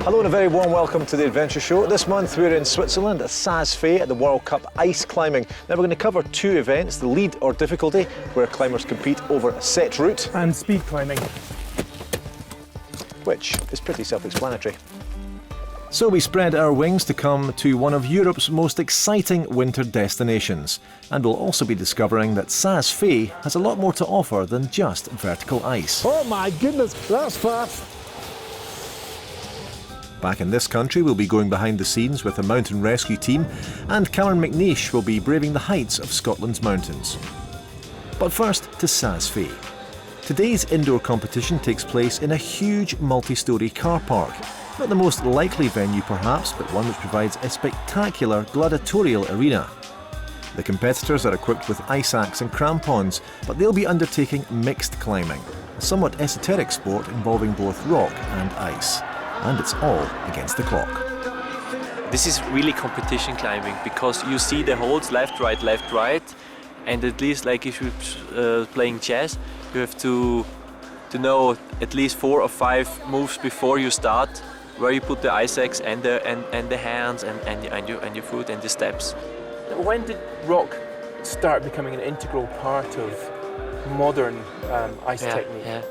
Hello and a very warm welcome to the Adventure Show. This month we're in Switzerland at Saas-Fee at the World Cup ice climbing. Now we're going to cover two events, the lead or difficulty, where climbers compete over a set route, and speed climbing, which is pretty self-explanatory. So we spread our wings to come to one of Europe's most exciting winter destinations. And we'll also be discovering that Saas-Fee has a lot more to offer than just vertical ice. Oh my goodness, that's fast! Back in this country, we'll be going behind the scenes with a mountain rescue team, and Cameron McNeish will be braving the heights of Scotland's mountains. But first to Saas-Fee. Today's indoor competition takes place in a huge multi-storey car park. Not the most likely venue perhaps, but one which provides a spectacular gladiatorial arena. The competitors are equipped with ice axe and crampons, but they'll be undertaking mixed climbing, a somewhat esoteric sport involving both rock and ice. And it's all against the clock. This is really competition climbing because you see the holds left, right, and at least like if you're playing chess, you have to know at least 4 or 5 moves before you start where you put the ice axe and the hands and your foot and the steps. When did rock start becoming an integral part of modern ice technique? Yeah.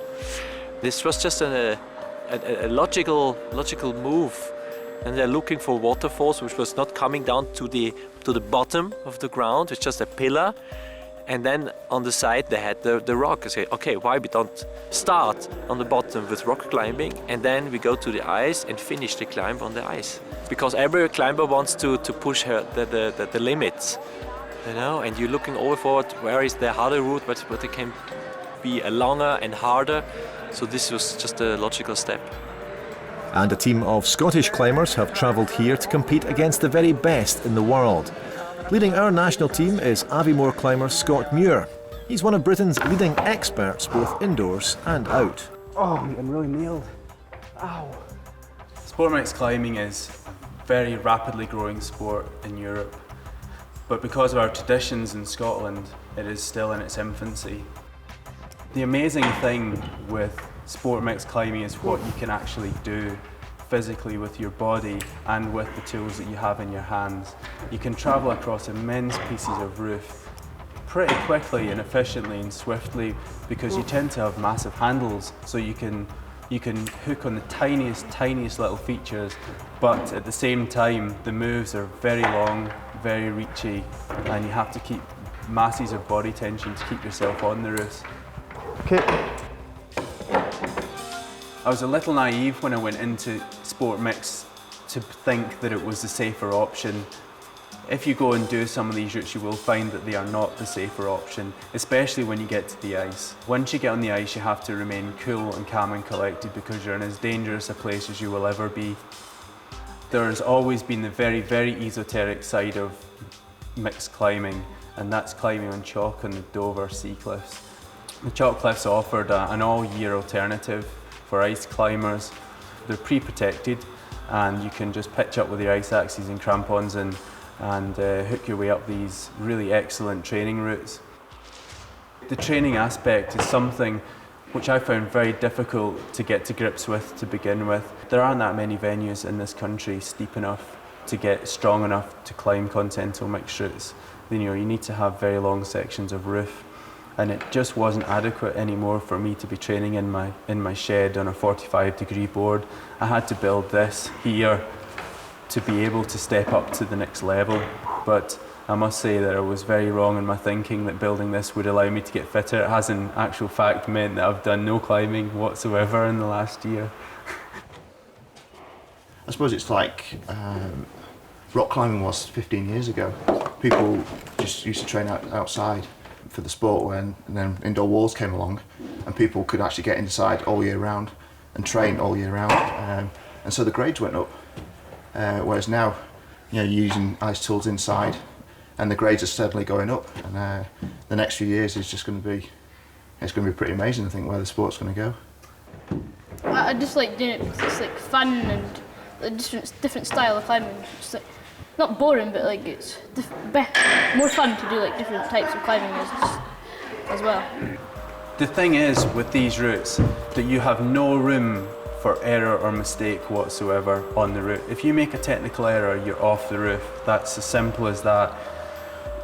This was just a logical move, and they're looking for waterfalls which was not coming down to the bottom of the ground. It's just a pillar, and then on the side they had the rock. I say, okay, why we don't start on the bottom with rock climbing and then we go to the ice and finish the climb on the ice, because every climber wants to push the limits, you know, and you're looking over forward where is the harder route, but it can be a longer and harder. So this was just a logical step. And a team of Scottish climbers have travelled here to compete against the very best in the world. Leading our national team is Aviemore climber Scott Muir. He's one of Britain's leading experts both indoors and out. Oh, I'm really nailed. Ow. Sport mix climbing is a very rapidly growing sport in Europe. But because of our traditions in Scotland, it is still in its infancy. The amazing thing with sport mix climbing is what you can actually do physically with your body and with the tools that you have in your hands. You can travel across immense pieces of roof pretty quickly and efficiently and swiftly because you tend to have massive handles, so you can hook on the tiniest little features, but at the same time the moves are very long, very reachy, and you have to keep masses of body tension to keep yourself on the roofs. Okay. I was a little naive when I went into sport mix to think that it was the safer option. If you go and do some of these routes, you will find that they are not the safer option, especially when you get to the ice. Once you get on the ice, you have to remain cool and calm and collected because you're in as dangerous a place as you will ever be. There has always been the very, very esoteric side of mixed climbing, and that's climbing on chalk on the Dover sea cliffs. The chalk cliffs offered an all-year alternative for ice climbers. They're pre-protected and you can just pitch up with your ice axes and crampons and hook your way up these really excellent training routes. The training aspect is something which I found very difficult to get to grips with to begin with. There aren't that many venues in this country steep enough to get strong enough to climb continental mixed routes. You need to have very long sections of roof. And it just wasn't adequate anymore for me to be training in my shed on a 45-degree board. I had to build this here to be able to step up to the next level. But I must say that I was very wrong in my thinking that building this would allow me to get fitter. It has in actual fact meant that I've done no climbing whatsoever in the last year. I suppose it's like rock climbing was 15 years ago. People just used to train outside for the sport and then indoor walls came along and people could actually get inside all year round and train all year round. And so the grades went up. Whereas now, you're using ice tools inside and the grades are steadily going up. And the next few years is just going to be, it's going to be pretty amazing, I think, where the sport's going to go. I just like doing it because it's like fun and a different style of climbing. It's like not boring, but like it's more fun to do like different types of climbing as well. The thing is with these routes that you have no room for error or mistake whatsoever on the route. If you make a technical error, you're off the roof. That's as simple as that.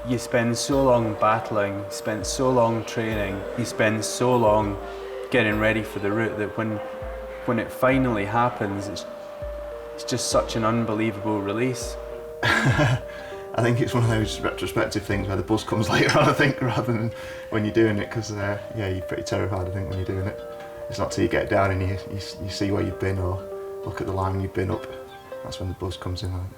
You spend so long battling, you spend so long training, you spend so long getting ready for the route that when it finally happens, it's just such an unbelievable release. I think it's one of those retrospective things where the buzz comes later on, I think, rather than when you're doing it, because yeah, you're pretty terrified, I think, when you're doing it. It's not till you get down and you see where you've been or look at the line you've been up, that's when the buzz comes in, I think.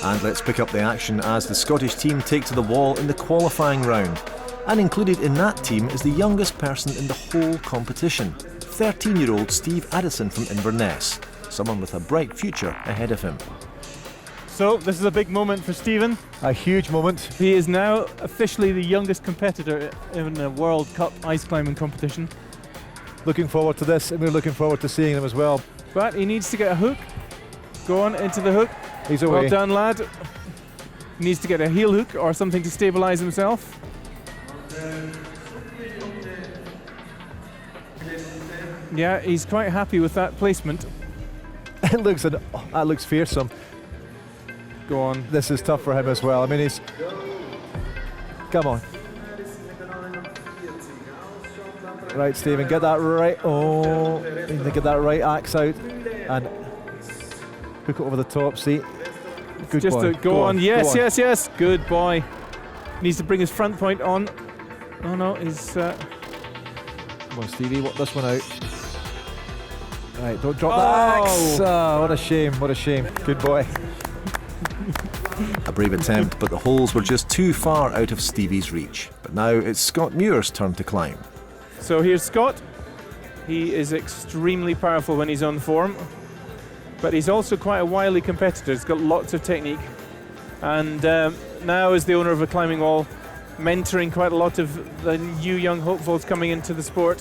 And let's pick up the action as the Scottish team take to the wall in the qualifying round. And included in that team is the youngest person in the whole competition, 13-year-old Steve Addison from Inverness, someone with a bright future ahead of him. So this is a big moment for Stephen. A huge moment. He is now officially the youngest competitor in a World Cup ice climbing competition. Looking forward to this, and we're looking forward to seeing him as well. But he needs to get a hook. Go on into the hook. He's away. Well done, lad. He needs to get a heel hook or something to stabilise himself. Yeah, he's quite happy with that placement. That looks fearsome. Go on. This is tough for him as well. I mean, he's... Come on. Right, Stephen, get that right. Oh, you need to get that right axe out and hook it over the top. See? Good Just boy. go on. Yes, go on. yes. Good boy. Needs to bring his front point on. Oh no, he's... Come on, Stevie, work this one out. Right, don't drop the axe. Oh, what a shame, what a shame. Good boy. A brave attempt, but the holes were just too far out of Stevie's reach. But now it's Scott Muir's turn to climb. So here's Scott. He is extremely powerful when he's on form, but he's also quite a wily competitor. He's got lots of technique, and now as the owner of a climbing wall, mentoring quite a lot of the new young hopefuls coming into the sport.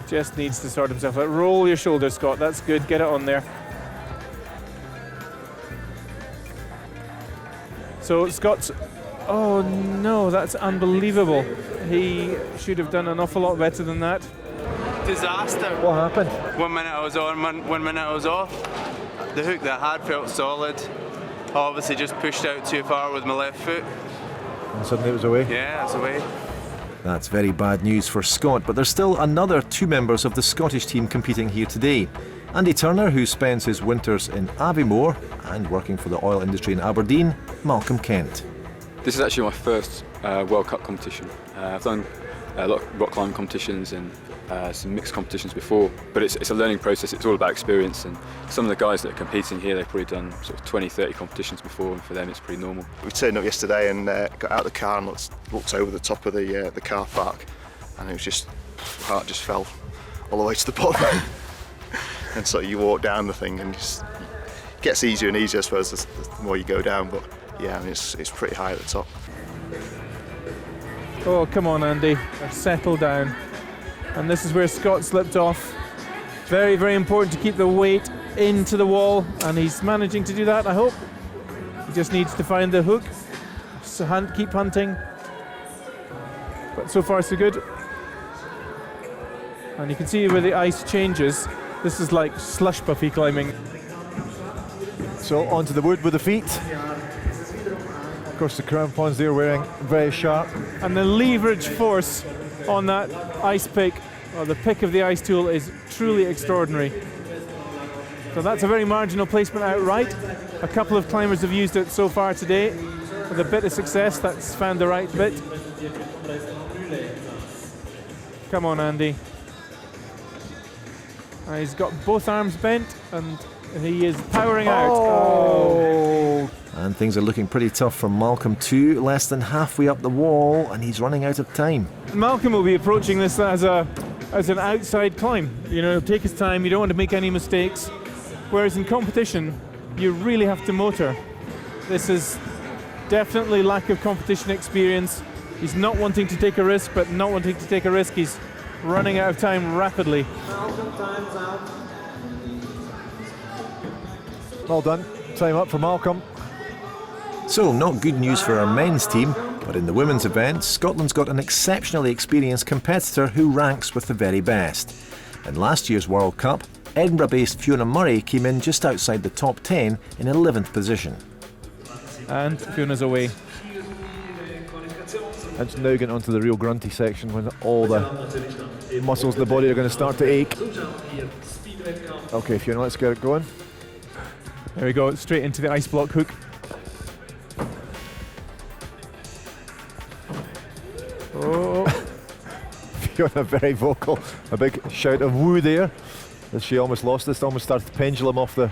Just needs to sort himself out. Roll your shoulders, Scott. That's good. Get it on there. So Scott's... Oh no, that's unbelievable. He should have done an awful lot better than that. Disaster. What happened? 1 minute I was on, 1 minute I was off. The hook that I had felt solid. I obviously just pushed out too far with my left foot. And suddenly it was away. Yeah, it's away. That's very bad news for Scott, but there's still another two members of the Scottish team competing here today. Andy Turner, who spends his winters in Aviemore and working for the oil industry in Aberdeen, Malcolm Kent. This is actually my first World Cup competition. I've done a lot of rock climbing competitions and some mixed competitions before, but it's a learning process. It's all about experience, and some of the guys that are competing here, they've probably done sort of 20, 30 competitions before, and for them it's pretty normal. We turned up yesterday and got out of the car and looked over the top of the car park, and it was just, my heart just fell all the way to the bottom. And so you walk down the thing and it gets easier and easier, I suppose, the more you go down, but yeah, I mean, it's pretty high at the top. Oh, come on, Andy. Settle down. And this is where Scott slipped off. Very, very important to keep the weight into the wall, and he's managing to do that, I hope. He just needs to find the hook. So keep hunting. But so far, so good. And you can see where the ice changes. This is like slush puppy climbing. So onto the wood with the feet. Of course, the crampons they're wearing very sharp. And the leverage force on that ice pick, or the pick of the ice tool, is truly extraordinary. So that's a very marginal placement outright. A couple of climbers have used it so far today with a bit of success. That's found the right bit. Come on, Andy. He's got both arms bent and he is powering out. Oh! And things are looking pretty tough for Malcolm too. Less than halfway up the wall, and he's running out of time. Malcolm will be approaching this as an outside climb. You know, take his time, you don't want to make any mistakes. Whereas in competition, you really have to motor. This is definitely lack of competition experience. He's not wanting to take a risk, but not wanting to take a risk, he's running out of time rapidly. Well done. Time up for Malcolm. So, not good news for our men's team, but in the women's event, Scotland's got an exceptionally experienced competitor who ranks with the very best. In last year's World Cup, Edinburgh-based Fiona Murray came in just outside the top 10 in 11th position. And Fiona's away. It's now getting onto the real grunty section when all the muscles in the body are going to start to ache. Okay, Fiona, let's get it going. There we go, straight into the ice block hook. Oh. Fiona very vocal. A big shout of woo there. As she almost lost this, almost started to pendulum off the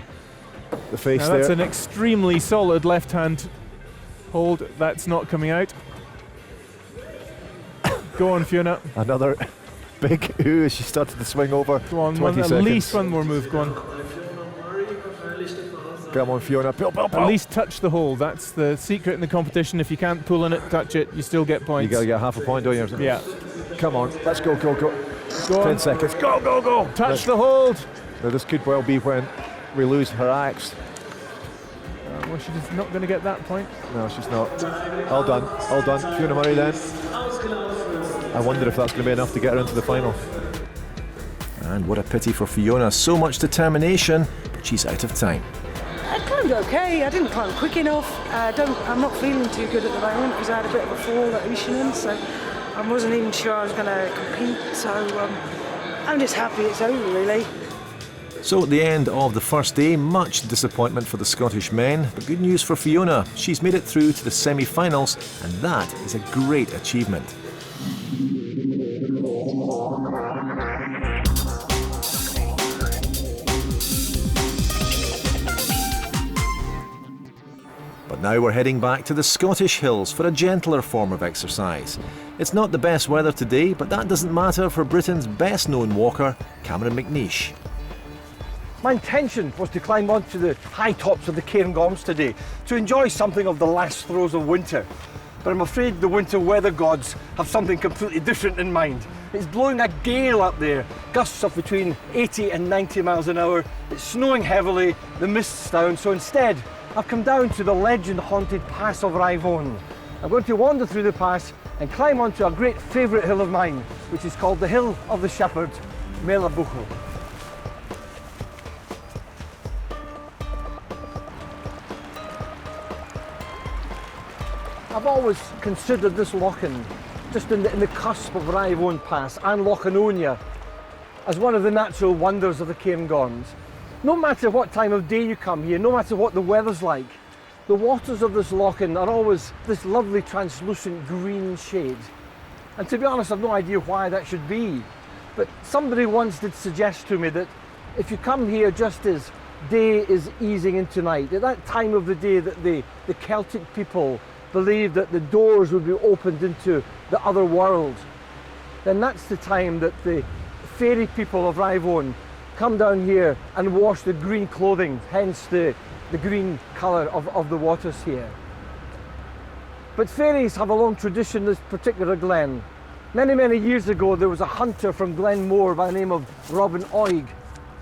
face now there. That's an extremely solid left hand hold. That's not coming out. Go on, Fiona. Another big ooh as she started to swing over. Go on, 20 at seconds. least one more move, go on. Come on, Fiona. Pill, pill, pill. At least touch the hole. That's the secret in the competition. If you can't pull on it, touch it, you still get points. You got to get half a point, don't you? Yeah. Come on, let's go, go, go. Go 10 on. seconds. Go, go, go. Touch the hold. Now this could well be when we lose her axe. Well, she's not going to get that point. No, she's not. All done. All done. Fiona Murray then. I wonder if that's going to be enough to get her into the final. And what a pity for Fiona. So much determination, but she's out of time. I climbed okay. I didn't climb quick enough. I'm not feeling too good at the moment because I had a bit of a fall at Oceanan, so I wasn't even sure I was going to compete. So I'm just happy it's over, really. So at the end of the first day, much disappointment for the Scottish men, but good news for Fiona. She's made it through to the semi-finals, and that is a great achievement. But now we're heading back to the Scottish hills for a gentler form of exercise. It's not the best weather today, but that doesn't matter for Britain's best-known walker, Cameron McNeish. My intention was to climb onto the high tops of the Cairngorms today to enjoy something of the last throes of winter. But I'm afraid the winter weather gods have something completely different in mind. It's blowing a gale up there, gusts of between 80 and 90 miles an hour. It's snowing heavily, the mist's down, so instead I've come down to the legend-haunted Pass of Rivone. I'm going to wander through the pass and climb onto a great favourite hill of mine, which is called the Hill of the Shepherd, Melabuchel. I've always considered this loching, just in the cusp of Rivone Pass and Lochanonia, as one of the natural wonders of the Cairngorms. No matter what time of day you come here, no matter what the weather's like, the waters of this loching are always this lovely translucent green shade. And to be honest, I've no idea why that should be. But somebody once did suggest to me that if you come here just as day is easing into night, at that time of the day that the Celtic people believed that the doors would be opened into the other world, then that's the time that the fairy people of Rivone come down here and wash the green clothing, hence the green colour of the waters here. But fairies have a long tradition in this particular glen. Many, many years ago there was a hunter from Glenmore by the name of Robin Oig,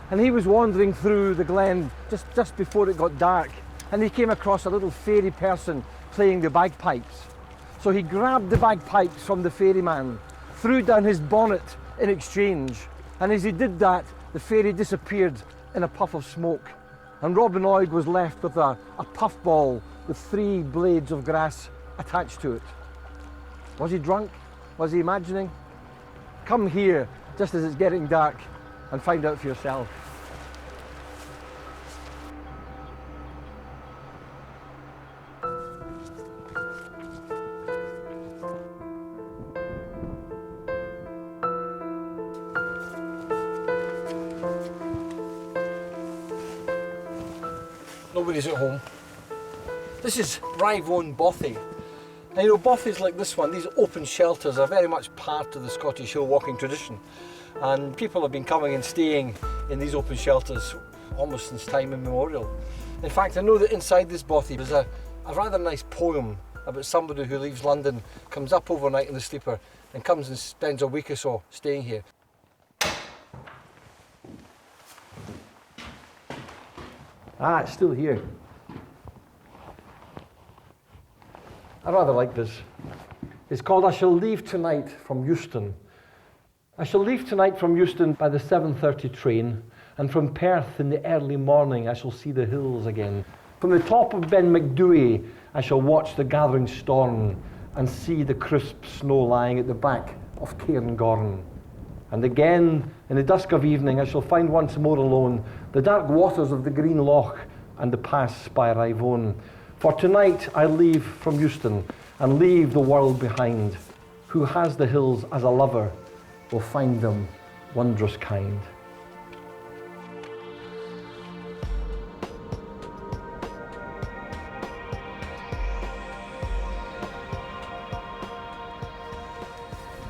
and he was wandering through the glen just before it got dark, and he came across a little fairy person playing the bagpipes. So he grabbed the bagpipes from the fairyman, threw down his bonnet in exchange, and as he did that, the fairy disappeared in a puff of smoke, and Robin Oig was left with a puffball with 3 blades of grass attached to it. Was he drunk? Was he imagining? Come here just as it's getting dark and find out for yourself. Nobody's at home. This is Rivone Bothy. And you know, bothies like this one, these open shelters, are very much part of the Scottish hill walking tradition. And people have been coming and staying in these open shelters almost since time immemorial. In fact, I know that inside this bothy there's a rather nice poem about somebody who leaves London, comes up overnight in the sleeper, and comes and spends a week or so staying here. Ah, it's still here. I rather like this. It's called I Shall Leave Tonight from Euston. I shall leave tonight from Euston by the 7:30 train, and from Perth in the early morning I shall see the hills again. From the top of Ben Macdui I shall watch the gathering storm and see the crisp snow lying at the back of Cairngorm. And again, in the dusk of evening, I shall find once more alone the dark waters of the Green Loch and the pass by Rivone. For tonight I leave from Euston and leave the world behind. Who has the hills as a lover will find them wondrous kind.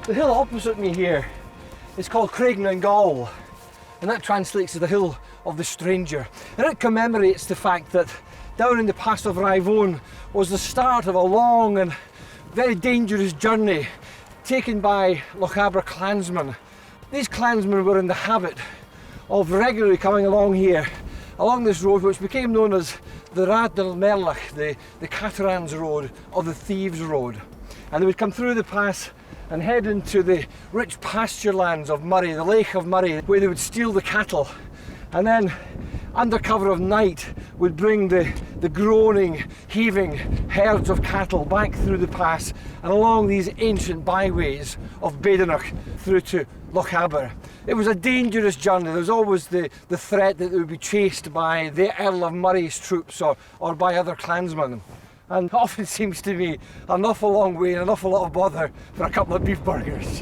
The hill opposite me here is called Craignaingall, and that translates to the hill of the stranger. And it commemorates the fact that down in the pass of Rivone was the start of a long and very dangerous journey taken by Lochaber clansmen. These clansmen were in the habit of regularly coming along here, along this road which became known as the Radnal Merlach, the Caterans Road or the Thieves Road. And they would come through the pass and head into the rich pasture lands of Murray, the Lake of Murray, where they would steal the cattle, and then under cover of night would bring the groaning, heaving herds of cattle back through the pass and along these ancient byways of Badenoch through to Lochaber. It was a dangerous journey. There was always the threat that they would be chased by the Earl of Murray's troops or by other clansmen. And it often seems to me an awful long way and an awful lot of bother for a couple of beef burgers.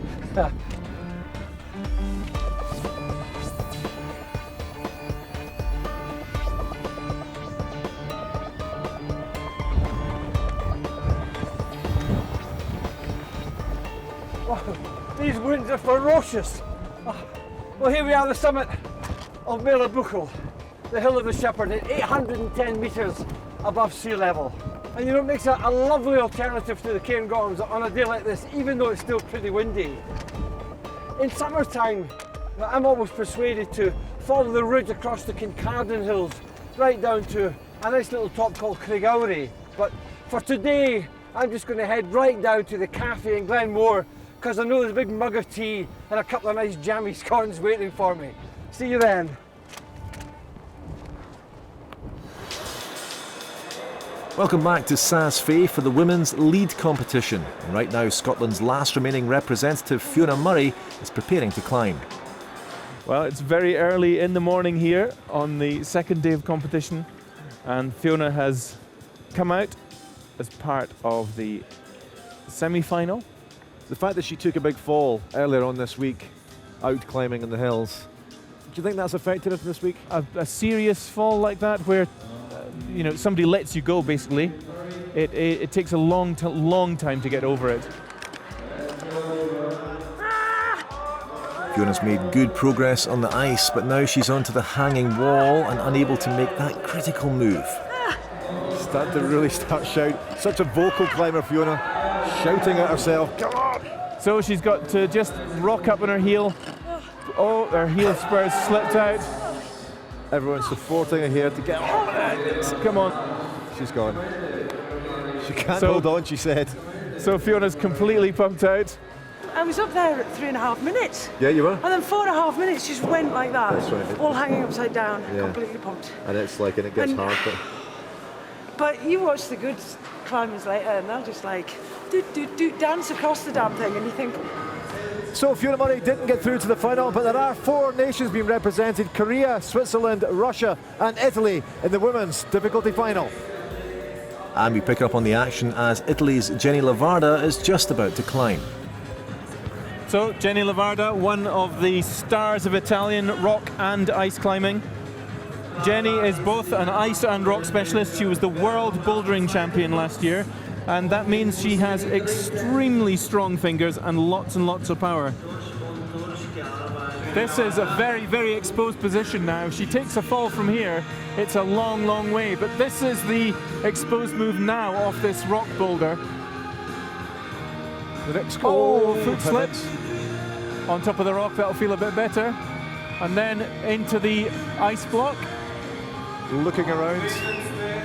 These winds are ferocious. Well, here we are at the summit of Melabuchel, the Hill of the Shepherd, at 810 metres above sea level. And you know, it makes a lovely alternative to the Cairngorms on a day like this, even though it's still pretty windy. In summertime, I'm always persuaded to follow the ridge across the Kincardine Hills, right down to a nice little top called Craigowry. But for today, I'm just going to head right down to the cafe in Glenmore, because I know there's a big mug of tea and a couple of nice jammy scones waiting for me. See you then. Welcome back to Saas-Fee for the women's lead competition. And right now, Scotland's last remaining representative, Fiona Murray, is preparing to climb. Well, it's very early in the morning here on the second day of competition, and Fiona has come out as part of the semi-final. The fact that she took a big fall earlier on this week, out climbing in the hills, do you think that's affected her this week? A serious fall like that, where you know, somebody lets you go, basically, it takes a long time to get over it. Fiona's made good progress on the ice, but now she's onto the hanging wall and unable to make that critical move. Starting to really start shout. Such a vocal climber, Fiona, shouting at herself. Come on! So she's got to just rock up on her heel. Oh, her heel spurs slipped out. Everyone's supporting her here to get on it. Come on. She's gone. She can't hold on, she said. So Fiona's completely pumped out. I was up there at 3.5 minutes. Yeah, you were? And then 4.5 minutes just went like that. That's right. All hanging upside down, Yeah. completely pumped. And it's like, and it gets hard. But you watch the good climbers later and they'll just like dance across the damn thing, and you think. So Fiona Murray didn't get through to the final, but there are 4 nations being represented: Korea, Switzerland, Russia and Italy in the women's difficulty final. And we pick up on the action as Italy's Jenny Lavarda is just about to climb. So Jenny Lavarda, one of the stars of Italian rock and ice climbing. Jenny is both an ice and rock specialist. She was the world bouldering champion last year, and that means she has extremely strong fingers and lots of power. This is a very, very exposed position now. If she takes a fall from here, it's a long way, but this is the exposed move now off this rock boulder. The next foot slip on top of the rock, that'll feel a bit better. And then into the ice block. Looking around,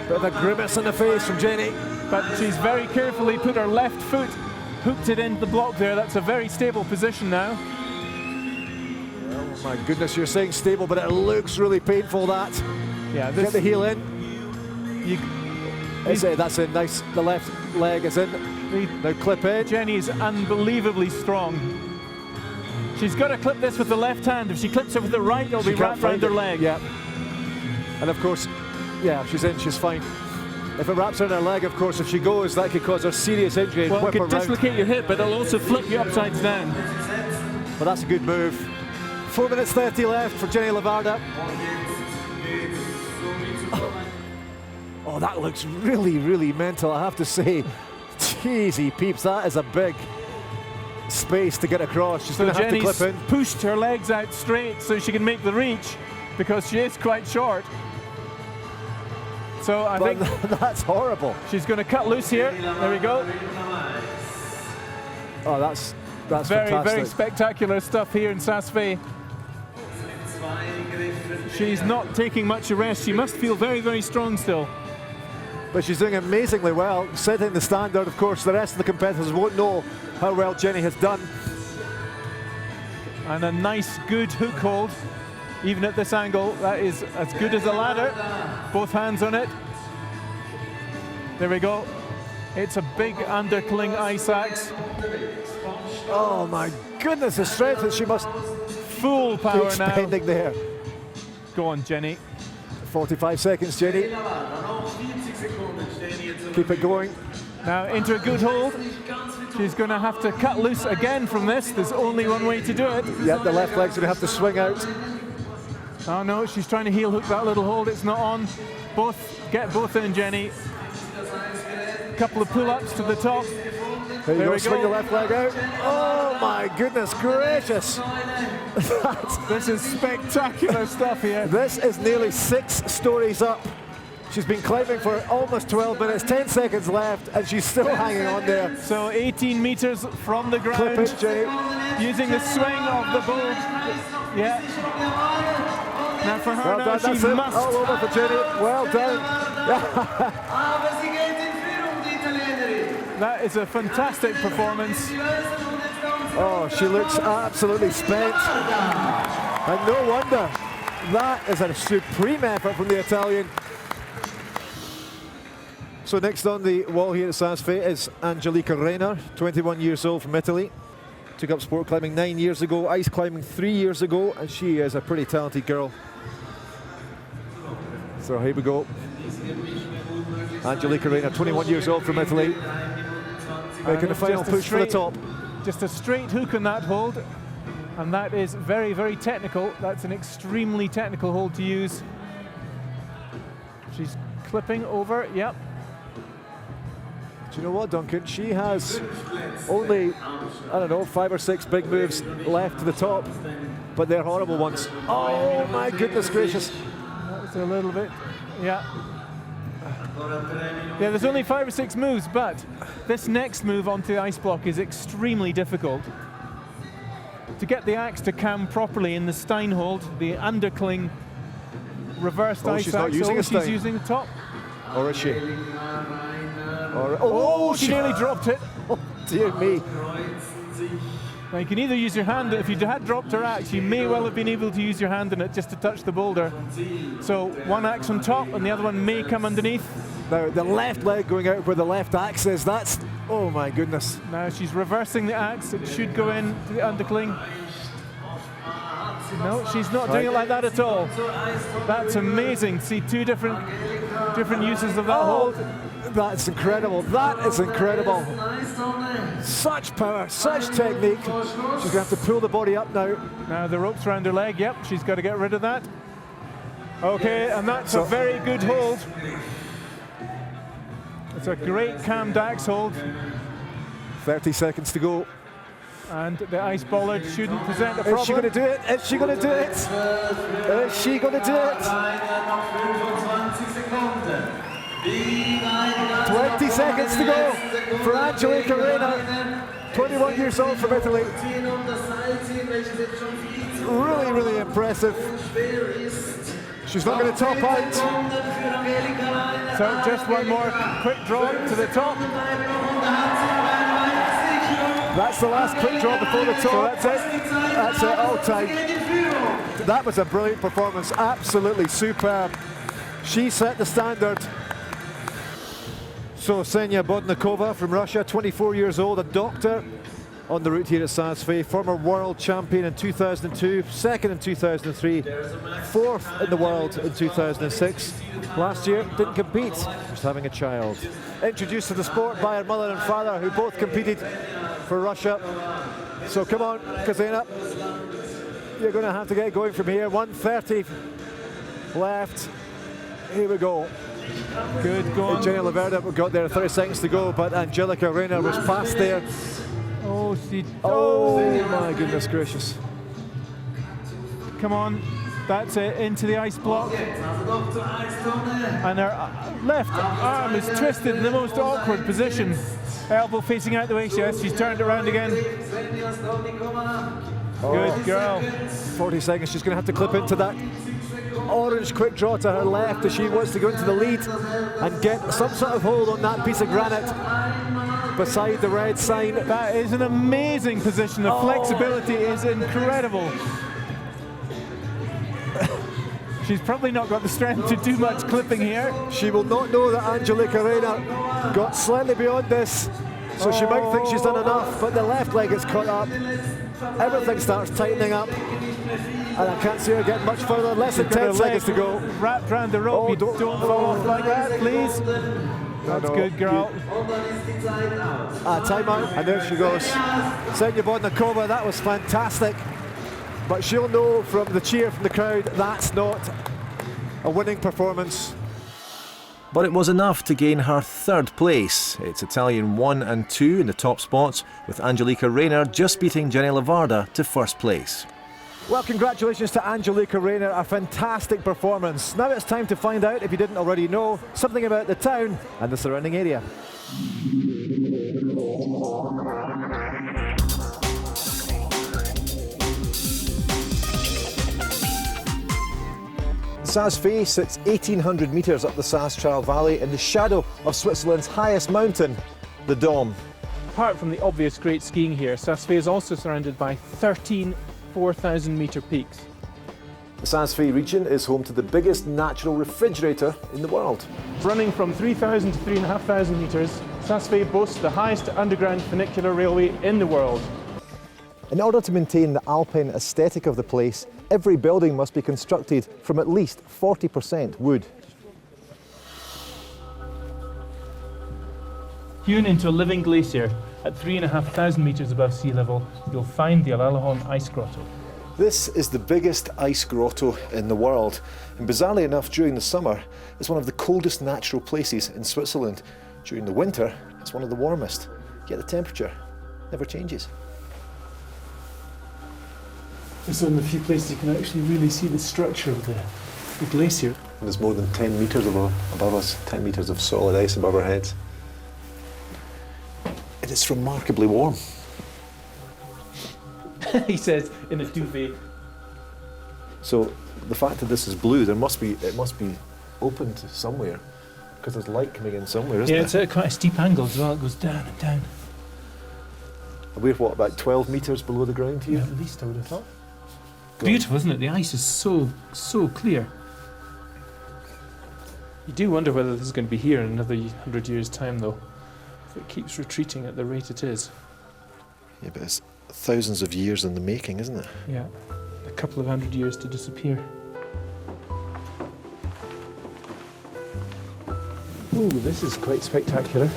bit of a grimace on the face from Jenny. But she's very carefully put her left foot, hooked it into the block there. That's a very stable position now. Oh my goodness, you're saying stable, but it looks really painful, that. Yeah, Get the heel in. That's in, nice. The left leg is in. Now clip in. Jenny is unbelievably strong. She's got to clip this with the left hand. If she clips it with the right, it'll be wrapped around her leg. Yeah. And of course, yeah, she's in, she's fine. If it wraps around her leg, of course, if she goes, that could cause her serious injury. Well, it could dislocate your hip, but it'll also flip you upside down. But that's a good move. 4 minutes 30 left for Jenny Lavarda. Oh, that looks really mental, I have to say. Jeezy peeps, that is a big space to get across. She's going to have to clip in. Pushed her legs out straight so she can make the reach, because she is quite short. So I think that's horrible. She's going to cut loose here. There we go. Oh, that's very fantastic. Very spectacular stuff here in Saas-Fee. She's not taking much of a rest. She must feel very strong still. But she's doing amazingly well, setting the standard. Of course, the rest of the competitors won't know how well Jenny has done. And a nice, good hook hold. Even at this angle, that is as good as a ladder. Both hands on it. There we go. It's a big undercling ice axe. Oh my goodness, the strength that she must full power now. Expending there. Go on, Jenny. 45 seconds, Jenny. Keep it going. Now into a good hold. She's going to have to cut loose again from this. There's only one way to do it. Yeah, the left leg's going to have to swing out. Oh no, she's trying to heel hook that little hold. It's not on. Get both in, Jenny. Couple of pull-ups to the top. There you go, swing the left leg out. Oh my goodness gracious. This is spectacular stuff here. This is nearly 6 stories up. She's been climbing for almost 12 minutes, 10 seconds left, and she's still hanging on there. So 18 meters from the ground. Clip it, Jenny. Using the swing of the bow. Yeah. Now for her, well done, she must. All over for Jenny. Well done. That is a fantastic performance. Oh, she looks absolutely spent. And no wonder. That is a supreme effort from the Italian. So next on the wall here at Saas-Fee is Angelica Reiner, 21 years old, from Italy. Took up sport climbing 9 years ago, ice climbing 3 years ago, and she is a pretty talented girl. So here we go. Angelica Reiner, 21 years old, from Italy. Making the final push for the top. Just a straight hook on that hold, and that is very technical. That's an extremely technical hold to use. She's clipping over, yep. Do you know what, Duncan? She has only, I don't know, 5 or 6 big moves left to the top, but they're horrible ones. Oh my goodness gracious. That was a little bit, yeah. Yeah, there's only 5 or 6 moves, but this next move onto the ice block is extremely difficult. To get the axe to cam properly in the Stein hold, the undercling reversed ice she's axe, not using a Stein. she's using the top. Or is she? She nearly dropped it. Oh, dear me. Now you can either use your hand, if you had dropped her axe, you may well have been able to use your hand in it just to touch the boulder. So one axe on top and the other one may come underneath. Now the left leg going out where the left axe is, that's, oh my goodness. Now she's reversing the axe, it should go in to the undercling. No, she's not doing it like that at all. That's amazing. See 2 different uses of that hold. That's incredible. That is incredible. Such power, such technique. She's going to have to pull the body up now. Now the rope's around her leg. Yep, she's got to get rid of that. Okay, and that's a very good hold. It's a great Cam Dax hold. 30 seconds to go. And the ice bollard shouldn't present a problem. Is she going to do it? Is she going to do it? Is she going to do it? 20 seconds to go for Angelika Rayner, 21 years old from Italy. Really, really impressive. She's not going to top out. So just one more quick draw to the top. That's the last quick draw before the top. So that's it. That's it, all time. That was a brilliant performance, absolutely superb. She set the standard. So Ksenia Bodnikova from Russia, 24 years old, a doctor on the route here at Saas-Fee, former world champion in 2002, second in 2003, fourth in the world in 2006. Last year, didn't compete, just having a child. Introduced to the sport by her mother and father, who both competed for Russia. So come on, Ksenia, you're going to have to get going from here. 1:30 left. Here we go. Good going. Jenny Laverda got there 30 seconds to go, but Angelika Rayner was past there. Oh my goodness gracious. Come on, that's it, into the ice block. And her left arm is twisted in the most awkward position. Elbow facing out the way, yes, she's turned around again. Good girl. 40 seconds, she's going to have to clip into that orange quick draw to her left as she wants to go into the lead and get some sort of hold on that piece of granite beside the red sign. That is an amazing position. The flexibility is incredible. She's probably not got the strength to do much clipping here. She will not know that Angelika Rayner got slightly beyond this, so she might think she's done enough, but the left leg is caught up. Everything starts tightening up, and I can't see her getting much further. Less than 10 seconds to go. Wrapped around the rope. Don't fall off like that, please. That's good, girl. Timeout, and there she goes. Ksenia Bodnikova, that was fantastic. But she'll know from the cheer from the crowd that's not a winning performance. But it was enough to gain her third place. It's Italian 1 and 2 in the top spots, with Angelika Rayner just beating Jenny Laverda to first place. Well, congratulations to Angelika Rayner, a fantastic performance. Now it's time to find out, if you didn't already know, something about the town and the surrounding area. Saas-Fee sits 1,800 metres up the Saas-Fee Valley in the shadow of Switzerland's highest mountain, the Dome. Apart from the obvious great skiing here, Saas-Fee is also surrounded by 13 4,000-metre peaks. The Saas-Fee region is home to the biggest natural refrigerator in the world. Running from 3,000 to 3,500 metres, Saas-Fee boasts the highest underground funicular railway in the world. In order to maintain the alpine aesthetic of the place, every building must be constructed from at least 40% wood. Hewn into a living glacier at 3,500 metres above sea level, you'll find the Alalahorn Ice Grotto. This is the biggest ice grotto in the world, and bizarrely enough, during the summer, it's one of the coldest natural places in Switzerland. During the winter, it's one of the warmest, yet the temperature never changes. It's one of the few places you can actually really see the structure of the glacier. There's more than 10 metres above us, 10 metres of solid ice above our heads. And it's remarkably warm. He says in a duvet. So the fact that this is blue, it must be open to somewhere, because there's light coming in somewhere, isn't Yeah, it? it's at quite a steep angle as well. It goes down and down. We're what, about 12 metres below the ground here? Yeah, at least I would have thought. Beautiful, isn't it? The ice is so clear. You do wonder whether this is going to be here in another 100 years' time, though. If it keeps retreating at the rate it is. Yeah, but it's thousands of years in the making, isn't it? Yeah, a couple of 100 years to disappear. Ooh, this is quite spectacular.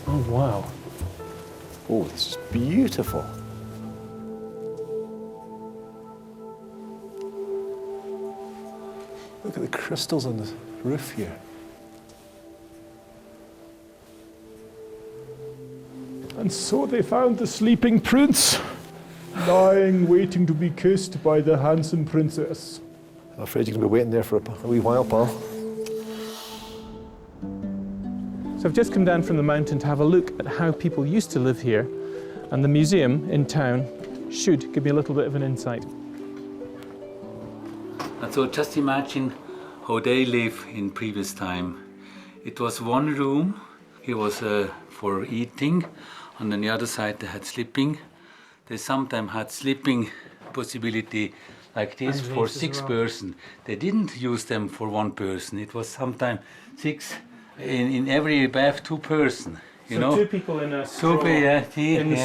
Oh, wow. Oh, this is beautiful. Look at the crystals on the roof here. And so they found the sleeping prince, lying, waiting to be kissed by the handsome princess. I'm afraid you're going to be waiting there for a wee while, pal. So I've just come down from the mountain to have a look at how people used to live here, and the museum in town should give me a little bit of an insight. And so just imagine how they live in previous time. It was one room, it was for eating, and on the other side they had sleeping. They sometimes had sleeping possibility like this for 6 persons. They didn't use them for 1 person. It was sometimes 6, in every bath 2 persons. You know? 2 people in a straw,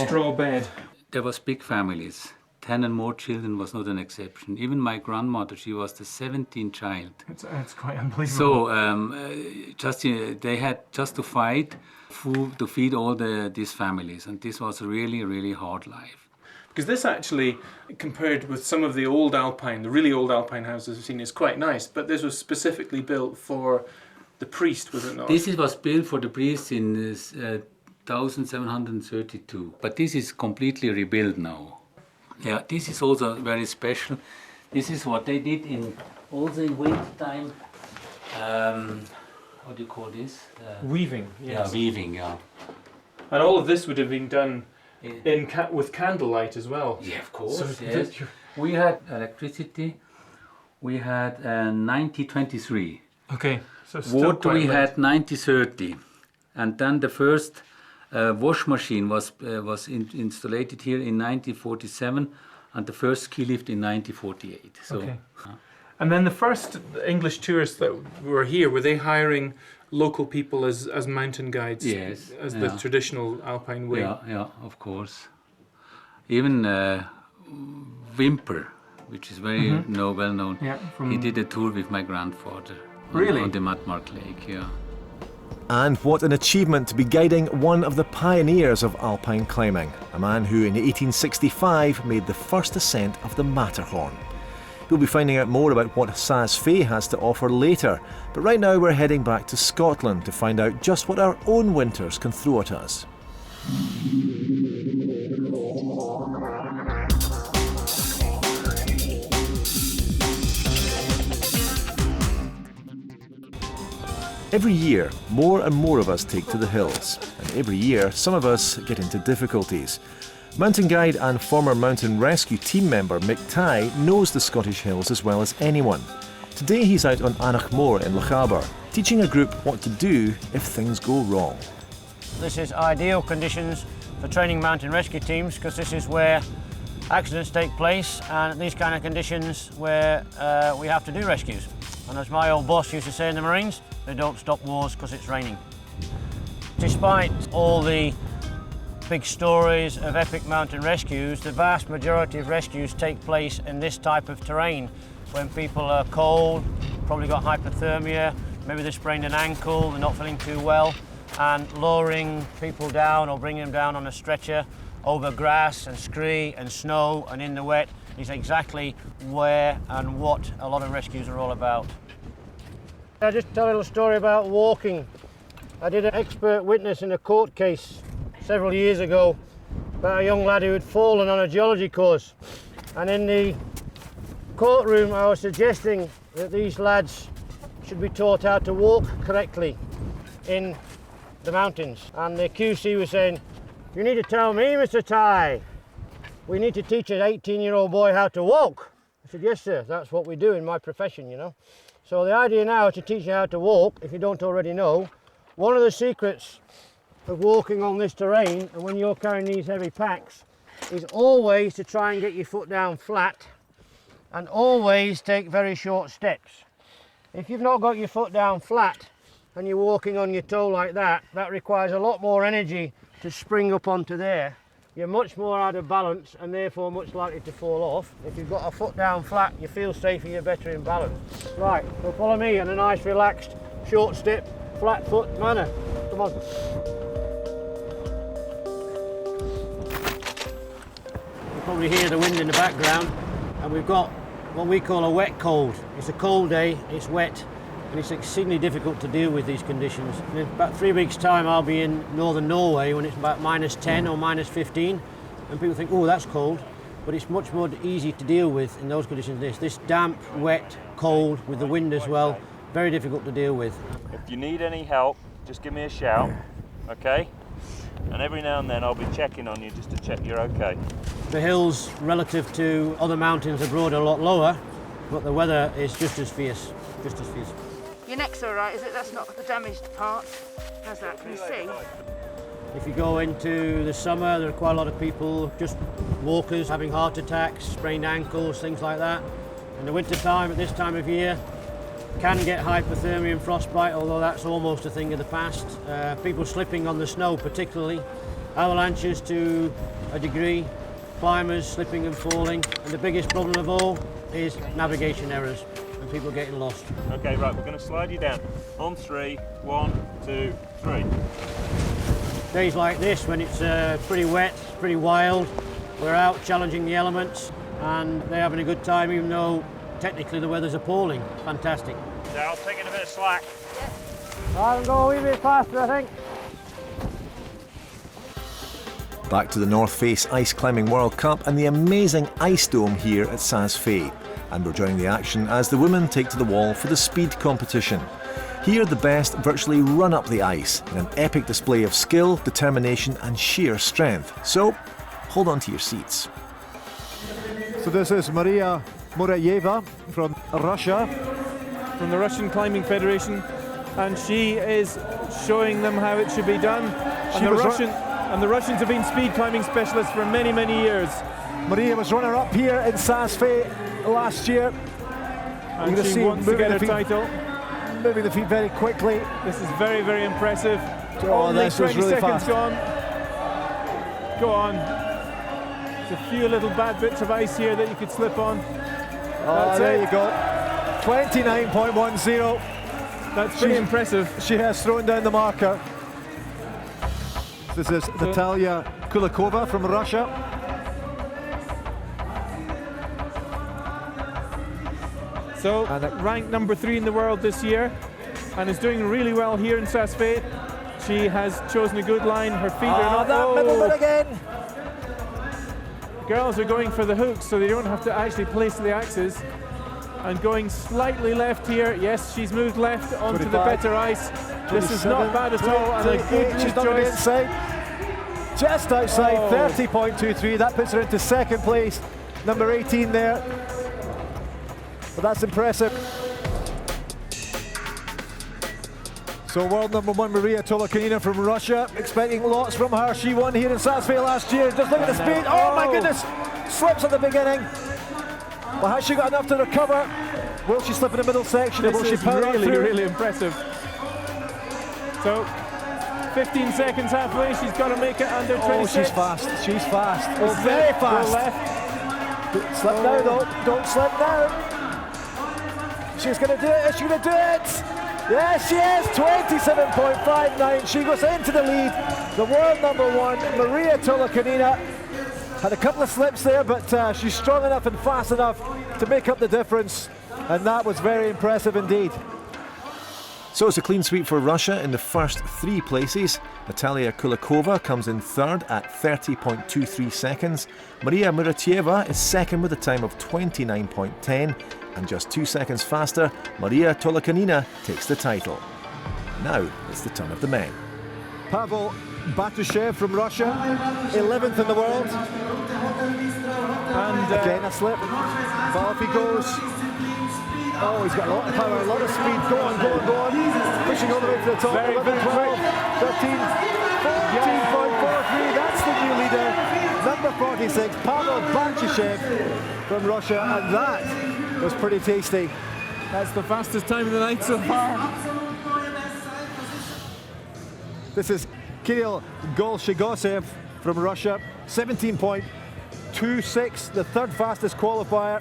straw bed. There was big families. 10 and more children was not an exception. Even my grandmother, she was the 17th child. It's quite unbelievable. So they had just to fight food to feed all these families, and this was a really, really hard life. Because this actually, compared with some of the old Alpine, the really old Alpine houses we've seen, is quite nice, but this was specifically built for the priest, was it not? This was built for the priest in 1732, but this is completely rebuilt now. Yeah, this is also very special. This is what they did also in winter time. What do you call this? Weaving. Yes. Yeah, weaving. Yeah. And all of this would have been done with candlelight as well. Yeah, of course. So yes. We had electricity. We had 1923. Okay. So still water we had 1930, and then the first wash machine was installed here in 1947, and the first ski lift in 1948. So, okay. And then the first English tourists that were here, were they hiring local people as mountain guides? Yes. As the traditional Alpine way? Yeah, of course. Even Wimper, which is very well known, he did a tour with my grandfather. Really? On the Matmark Lake, yeah. And what an achievement to be guiding one of the pioneers of alpine climbing, a man who in 1865 made the first ascent of the Matterhorn. We'll be finding out more about what Saas-Fee has to offer later, but right now we're heading back to Scotland to find out just what our own winters can throw at us. Every year, more and more of us take to the hills, and every year, some of us get into difficulties. Mountain guide and former mountain rescue team member Mick Tighe knows the Scottish hills as well as anyone. Today he's out on Anachmore in Lochaber, teaching a group what to do if things go wrong. This is ideal conditions for training mountain rescue teams because this is where accidents take place, and these kind of conditions where we have to do rescues. And as my old boss used to say in the Marines, they don't stop wars because it's raining. Despite all the big stories of epic mountain rescues, the vast majority of rescues take place in this type of terrain when people are cold, probably got hypothermia, maybe they sprained an ankle, they're not feeling too well, and lowering people down or bringing them down on a stretcher over grass and scree and snow and in the wet is exactly where and what a lot of rescues are all about. I'll just tell a little story about walking. I did an expert witness in a court case several years ago about a young lad who had fallen on a geology course, and in the courtroom I was suggesting that these lads should be taught how to walk correctly in the mountains, and the QC was saying, "You need to tell me, Mr. Tighe, we need to teach an 18-year-old boy how to walk." I said, "Yes sir, that's what we do in my profession, you know." So the idea now is to teach you how to walk, if you don't already know. One of the secrets of walking on this terrain, and when you're carrying these heavy packs, is always to try and get your foot down flat and always take very short steps. If you've not got your foot down flat and you're walking on your toe like that, that requires a lot more energy to spring up onto there. You're much more out of balance and therefore much likely to fall off. If you've got a foot down flat, you feel safer, you're better in balance. Right, so follow me in a nice relaxed, short step, flat foot manner. Come on. You probably hear the wind in the background, and we've got what we call a wet cold. It's a cold day, it's wet, and it's exceedingly difficult to deal with these conditions. In about 3 weeks' time, I'll be in northern Norway when it's about -10 or -15, and people think, oh, that's cold, but it's much more easy to deal with in those conditions. This damp, wet, cold, with the wind as well, very difficult to deal with. If you need any help, just give me a shout, okay? And every now and then I'll be checking on you just to check you're okay. The hills relative to other mountains abroad are a lot lower, but the weather is just as fierce, just as fierce. Your neck's all right, is it? That's not the damaged part. How's that? Can you see? If you go into the summer, there are quite a lot of people, just walkers, having heart attacks, sprained ankles, things like that. In the winter time, at this time of year, can get hypothermia and frostbite, although that's almost a thing of the past. People slipping on the snow particularly, avalanches to a degree, climbers slipping and falling, and the biggest problem of all is navigation errors and people getting lost. Okay, right, we're going to slide you down. On 3, 1, 2, 3. Days like this, when it's pretty wet, pretty wild, we're out challenging the elements and they're having a good time, even though technically the weather's appalling. Fantastic. Dal, taking a bit of slack. I can go a wee bit faster, I think. Back to the North Face Ice Climbing World Cup and the amazing ice dome here at Saas-Fee. And we're joining the action as the women take to the wall for the speed competition. Here the best virtually run up the ice in an epic display of skill, determination and sheer strength. So, hold on to your seats. So this is Maria Murayeva from Russia. From the Russian Climbing Federation, and she is showing them how it should be done. And the Russians have been speed climbing specialists for many, many years. Maria was runner-up here in Saas-Fee last year. And she wants to get her title. Moving the feet very quickly. This is very, very impressive. Only 20 really seconds fast. gone. Go on. There's a few little bad bits of ice here that you could slip on. Oh, there you go. 29.10. That's pretty impressive. She has thrown down the marker. This is Natalia Kulikova from Russia. So, ranked number 3 in the world this year and is doing really well here in Saas-Fee. She has chosen a good line. Her feet are not... that middle bit again. Girls are going for the hooks so they don't have to actually place the axes. And going slightly left here. Yes, she's moved left onto the better ice. This is not bad at all, and a good She's not on the inside. Just outside, 30.23. That puts her into second place. Number 18 there. But that's impressive. So world number 1, Maria Tolokanina from Russia. Expecting lots from her. She won here in Saas-Fee last year. Just look at the speed. Oh my goodness! Slips at the beginning. Well, has she got enough to recover? Will she slip in the middle section? Or will she power on through? Really impressive. So, 15 seconds halfway, she's got to make it under 26. Oh, she's fast. She's fast. Oh, very fast. Go left. Don't slip now, though. Don't slip now. She's going to do it. Is she going to do it? Yes, she is. 27.59. She goes into the lead. The world number 1, Maria Tolokanina. Had a couple of slips there, but she's strong enough and fast enough to make up the difference. And that was very impressive indeed. So it's a clean sweep for Russia in the first 3 places. Natalia Kulikova comes in third at 30.23 seconds. Maria Muratieva is second with a time of 29.10. And just 2 seconds faster, Maria Tolokanina takes the title. Now it's the turn of the men. Pavel Batushev from Russia, 11th in the world. And again a slip. But off he goes. Oh, he's got a lot of power, a lot of speed. Go on, go on, go on. Pushing all the way to the top. Very, 11, very 12, 13, 14.43. That's the new leader. Number 46, Pavel Batushev from Russia. And that was pretty tasty. That's the fastest time of the night so far. This is Kirill Golshigosev from Russia, 17.26, the third fastest qualifier.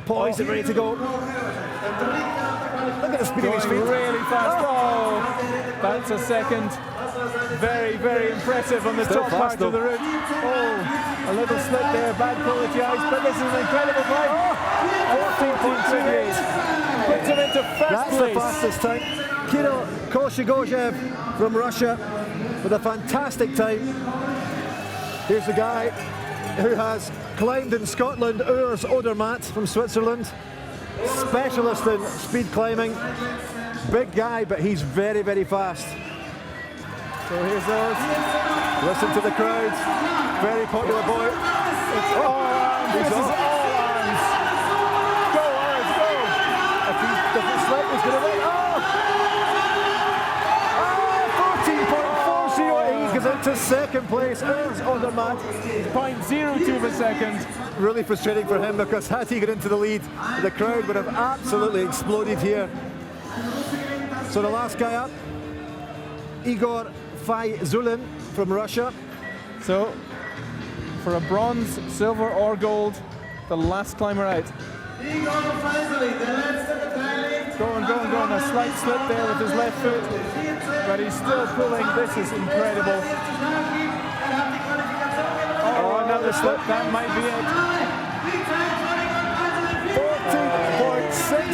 Poised and ready to go. Look at the speed of his feet. Really fast. Oh, that's a second. Very, very impressive on the Still top fast, part of the route. Oh, a little slip there, bad quality ice, but this is an incredible climb. 14.28. Puts him into first That's place. the fastest time. Kirill Kolchagozhev from Russia with a fantastic time. Here's the guy who has climbed in Scotland, Urs Odermatt from Switzerland. Specialist in speed climbing. Big guy, but he's very, very fast. So here's Urs. Listen to the crowd. Very popular boy. It's all arms. This is all arms. Go, Urs, go. If he doesn't slip, he's going to win. Oh, 14.40. He goes into second place. Urs Odermatt. 0.02 of a second. Really frustrating for him because had he got into the lead, the crowd would have absolutely exploded here. So the last guy up, Igor Fayzulin from Russia. So, for a bronze, silver or gold, the last climber out. Going. A slight slip there with his left foot, but he's still pulling. This is incredible. Oh, another slip. That might be it.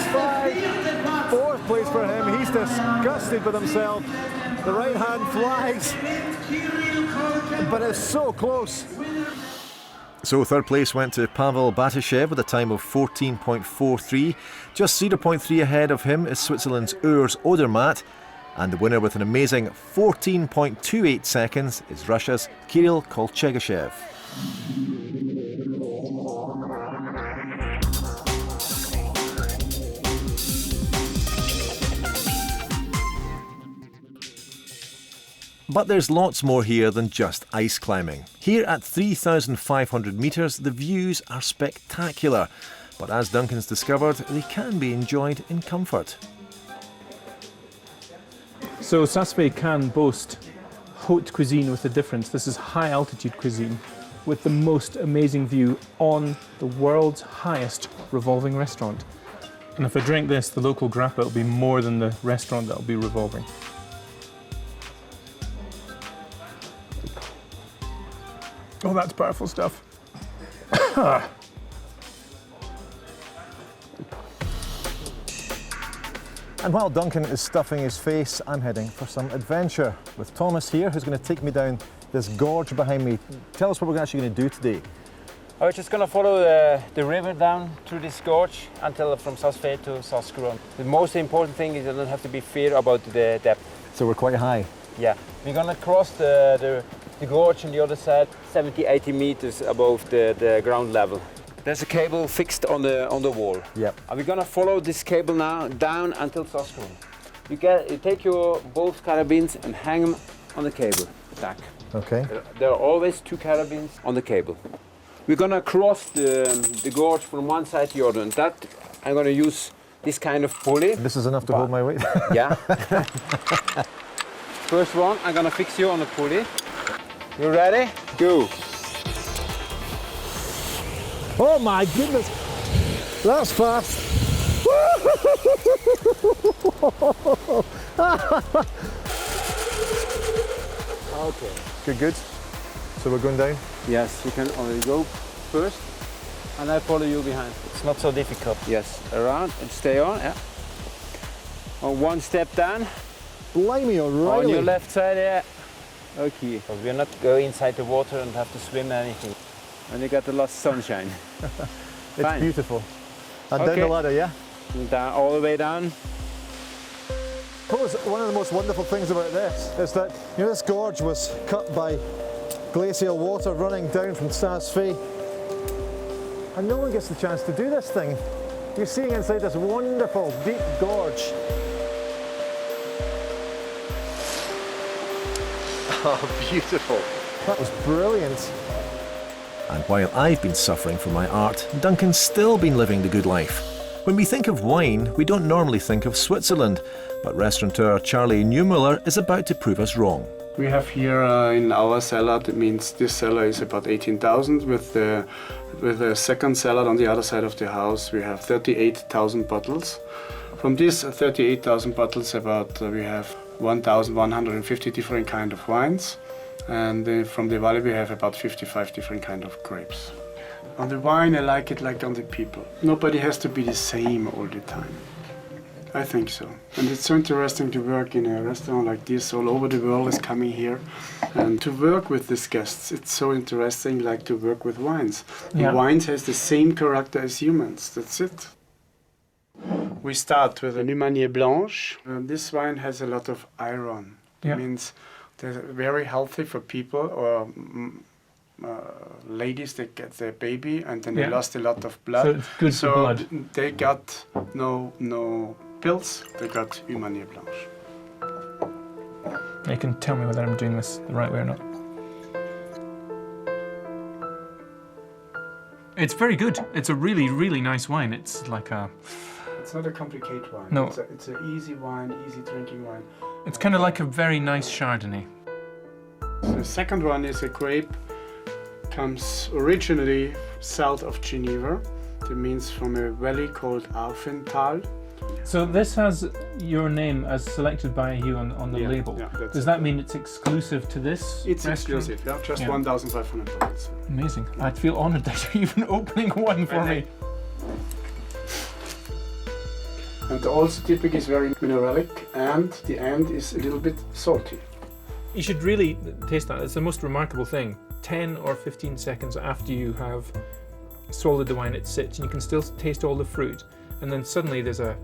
14.65. Fourth place for him. He's disgusted with himself. The right hand flags, but it's so close. So third place went to Pavel Batashev with a time of 14.43. Just 0.3 ahead of him is Switzerland's Urs Odermatt. And the winner with an amazing 14.28 seconds is Russia's Kirill Kolchagozhev. But there's lots more here than just ice climbing. Here at 3,500 metres, the views are spectacular. But as Duncan's discovered, they can be enjoyed in comfort. So Saas-Fee can boast haute cuisine with a difference. This is high altitude cuisine with the most amazing view on the world's highest revolving restaurant. And if I drink this, the local grappa will be more than the restaurant that will be revolving. Oh, that's powerful stuff. And while Duncan is stuffing his face, I'm heading for some adventure with Thomas here, who's going to take me down this gorge behind me. Tell us what we're actually going to do today. I was just going to follow the river down through this gorge until from Saas-Fee to Saas-Fee. The most important thing is you don't have to be fear about the depth. So we're quite high. Yeah, we're going to cross the gorge on the other side, 70-80 meters above the ground level. There's a cable fixed on the wall. Yep. And we're going to follow this cable now down until Saas-Fee. You take your both carabines and hang them on the cable. Tack. Okay. There are always two carabines on the cable. We're going to cross the gorge from one side to the other, and that I'm going to use this kind of pulley. This is enough to hold my weight? Yeah. First one, I'm going to fix you on the pulley. You ready? Go. Oh my goodness, that's fast. Okay. Good. So we're going down? Yes, you can already go first, and I follow you behind. It's not so difficult. Yes, around and stay on, yeah. On one step down. Blimey, O'Reilly. On your left side, yeah. Okay. Because we're not going inside the water and have to swim anything. And you got the last sunshine. It's Fine. beautiful. And down the ladder, yeah? Down, all the way down. I suppose one of the most wonderful things about this is that, you know, this gorge was cut by glacial water running down from Saas-Fee. And no one gets the chance to do this thing. You're seeing inside this wonderful deep gorge. Oh, beautiful. That was brilliant. And while I've been suffering for my art, Duncan's still been living the good life. When we think of wine, we don't normally think of Switzerland, but restaurateur Charlie Neumüller is about to prove us wrong. We have here in our cellar, that means this cellar is about 18,000. With the second cellar on the other side of the house, we have 38,000 bottles. From these 38,000 bottles, we have 1,150 different kind of wines. And from the valley we have about 55 different kind of grapes. On the wine, I like it like on the people. Nobody has to be the same all the time. I think so. And it's so interesting to work in a restaurant like this. All over the world is coming here. And to work with these guests, it's so interesting like to work with wines. Yeah. The wines has the same character as humans. That's it. We start with a Numanier Blanche. This wine has a lot of iron. Yeah. It means they're very healthy for people or ladies that get their baby and then they lost a lot of blood. So it's good for blood. They got no pills, they got Numanier Blanche. You can tell me whether I'm doing this the right way or not. It's very good. It's a really, really nice wine. It's like a... It's not a complicated wine. No. It's an easy wine, easy drinking wine. It's kind of like a very nice Chardonnay. The second one is a grape, comes originally south of Geneva. It means from a valley called Arfental. So this has your name as selected by you on the label. Yeah, Does that mean it's exclusive to this It's restaurant? exclusive, yeah, just 1,500 bottles. Amazing. I'd feel honoured that you're even opening one for me. And the also typic is very mineralic and the end is a little bit salty. You should really taste that. It's the most remarkable thing. 10 or 15 seconds after you have swallowed the wine, it sits and you can still taste all the fruit. And then suddenly there's a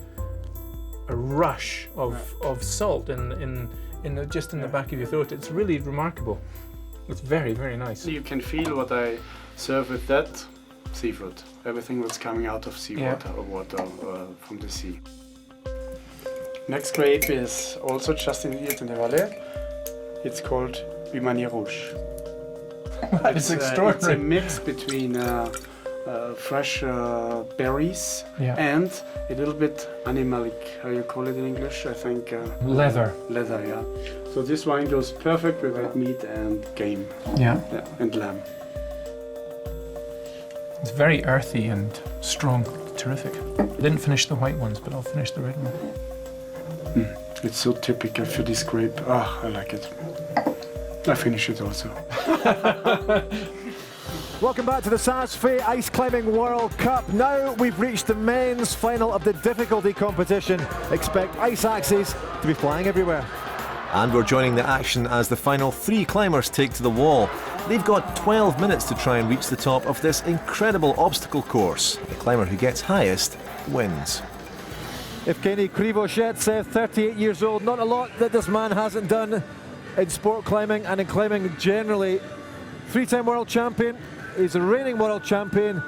rush of salt just in the back of your throat. It's really remarkable. It's very, very nice. You can feel what I serve with that seafood. Everything that's coming out of seawater or water from the sea. Next grape is also just in the valley. It's called Numanier Rouge. That is extraordinary. It's a mix between fresh berries and a little bit animalic, how you call it in English, I think. Leather. Leather, yeah. So this wine goes perfect with red meat and game. Yeah. And lamb. It's very earthy and strong. Terrific. I didn't finish the white ones, but I'll finish the red one. It's so typical for this grape. Ah, I like it. I finish it also. Welcome back to the Saas-Fee Ice Climbing World Cup. Now we've reached the men's final of the difficulty competition. Expect ice axes to be flying everywhere. And we're joining the action as the final 3 climbers take to the wall. They've got 12 minutes to try and reach the top of this incredible obstacle course. The climber who gets highest wins. Evgeny Krivoshetsev, 38 years old. Not a lot that this man hasn't done in sport climbing and in climbing generally. 3-time world champion. He's a reigning world champion.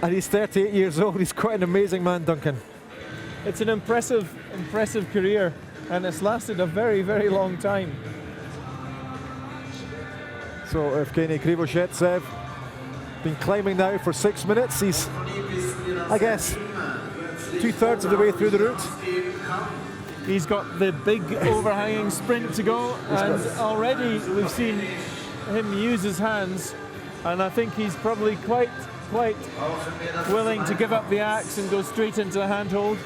And he's 38 years old. He's quite an amazing man, Duncan. It's an impressive career. And it's lasted a very, very long time. So Evgeny Krivoshetsev been climbing now for 6 minutes. He's, I guess, 2/3 of the way through the route. He's got the big overhanging sprint to go, and already we've seen him use his hands, and I think he's probably quite willing to give up the axe and go straight into the handhold.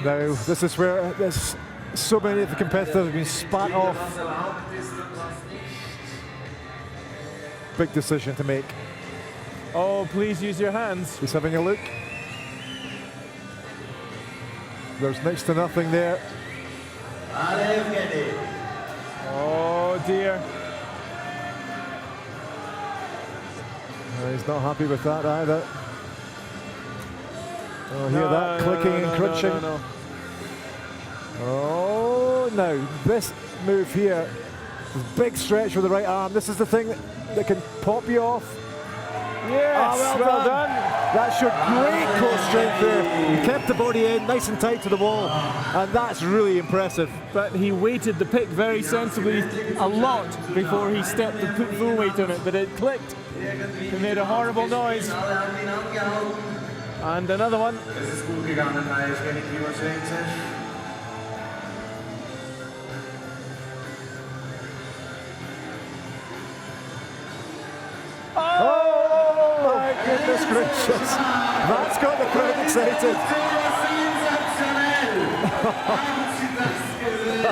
Now, this is where there's so many of the competitors have been spat off. Big decision to make. Oh, please use your hands. He's having a look. There's next to nothing there. Oh dear. He's not happy with that either. Oh, hear that clicking and crunching. No. Oh, now this move here, this big stretch with the right arm. This is the thing that can pop you off. Yes, well done. That showed great core strength there. He kept the body in, nice and tight to the wall, and that's really impressive. But he weighted the pick very sensibly a lot before he stepped and put full weight on it, but it clicked. It made a horrible noise. And another one. Oh my goodness gracious. That's got the crowd excited.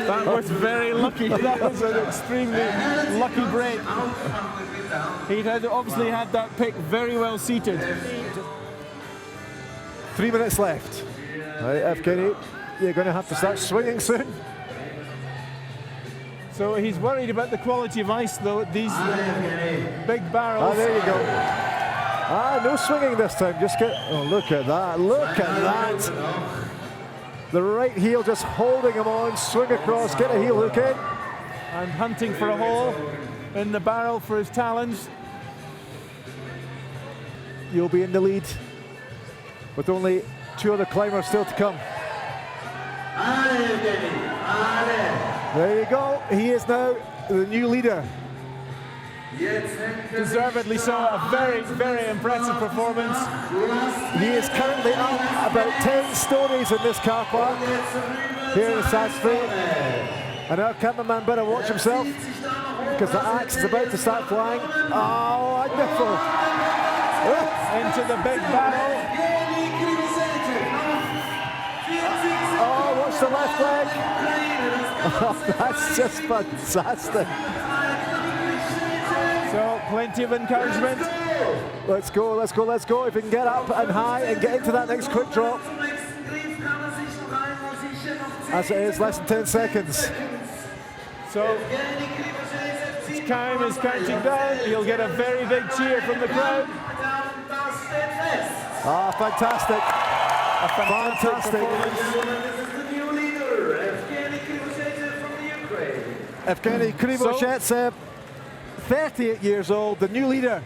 That was very lucky. That was an extremely lucky break. He had obviously had that pick very well seated. 3 minutes left. Right, Evgeny, you're going to have to start swinging soon. So he's worried about the quality of ice, though, at these big barrels. Ah, there you go. Ah, no swinging this time. Just get. Oh, look at that. Look at that. The right heel just holding him on. Swing across, get a heel hook in. And hunting for a hole in the barrel for his talons. You'll be in the lead with only 2 other climbers still to come. There you go. He is now the new leader. Deservedly so. A very, very impressive performance. He is currently up about 10 stories in this car park here in Saas-Fee. And our cameraman better watch himself because the axe is about to start flying. Oh, wonderful. Into the big barrel. Oh, watch the left leg. Oh, that's just fantastic. So plenty of encouragement. Let's go, let's go, let's go. If we can get up and high and get into that next quick drop. As it is, less than 10 seconds. So his time is counting down. He'll get a very big cheer from the crowd. Ah, fantastic. A fantastic Evgeny Krivoshetsev, 38 years old, the new leader